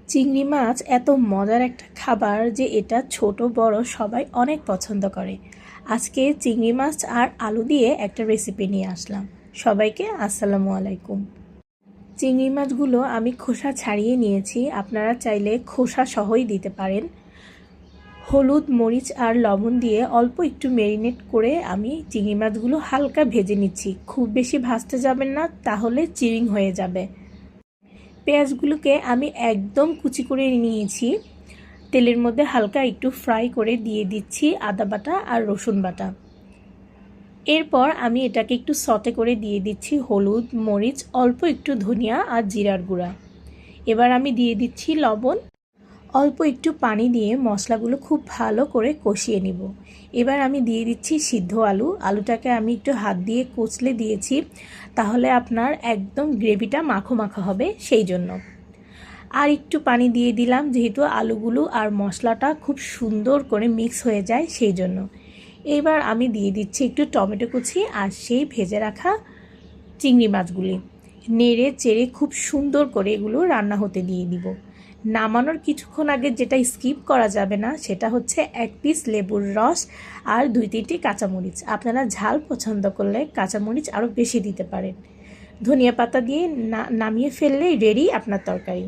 চিংড়ি মাছ এত মজার একটা খাবার যে এটা ছোট বড় সবাই অনেক পছন্দ করে। আজকে চিংড়ি মাছ আর আলু দিয়ে একটা রেসিপি নিয়ে আসলাম। সবাইকে আসসালামু আলাইকুম। চিংড়ি মাছগুলো আমি খোসা ছাড়িয়ে নিয়েছি, আপনারা চাইলে খোসা সহই দিতে পারেন। হলুদ মরিচ আর লবণ দিয়ে অল্প একটু ম্যারিনেট করে আমি চিংড়ি মাছগুলো হালকা ভেজে নিচ্ছি। খুব বেশি ভাজতে যাবেন না, তাহলে চিরিং হয়ে যাবে। পেঁয়াজগুলোকে আমি একদম কুচি করে নিয়েছি। তেলের মধ্যে হালকা একটু ফ্রাই করে দিয়ে দিচ্ছি আদা বাটা আর রসুন বাটা। এরপর আমি এটাকে একটু সটে করে দিয়ে দিচ্ছি হলুদ মরিচ, অল্প একটু ধনিয়া আর জিরার গুঁড়া। এবার আমি দিয়ে দিচ্ছি লবণ। অল্প একটু পানি দিয়ে মশলাগুলো খুব ভালো করে কষিয়ে নিব। এবার আমি দিয়ে দিচ্ছি সিদ্ধ আলুটাকে আমি একটু হাত দিয়ে কুচলে দিয়েছি, তাহলে আপনার একদম গ্রেভিটা মাখো মাখো হবে, সেই জন্য। আর একটু পানি দিয়ে দিলাম, যেহেতু আলুগুলো আর মশলাটা খুব সুন্দর করে মিক্স হয়ে যায়, সেই জন্য। এবার আমি দিয়ে দিচ্ছি একটু টমেটো কুচি আর সেই ভেজে রাখা চিংড়ি মাছগুলি। নেড়ে চেড়ে খুব সুন্দর করে এগুলো রান্না হতে দিয়ে দিব। নামানোর কিছুক্ষণ আগে যেটা স্কিপ করা যাবে না, সেটা হচ্ছে 1 পিস লেবুর রস আর 2-3টি কাঁচামরিচ। আপনারা ঝাল পছন্দ করলে কাঁচামরিচ আরও বেশি দিতে পারেন। ধনিয়া পাতা দিয়ে নামিয়ে ফেললেই রেডি আপনার তরকারি।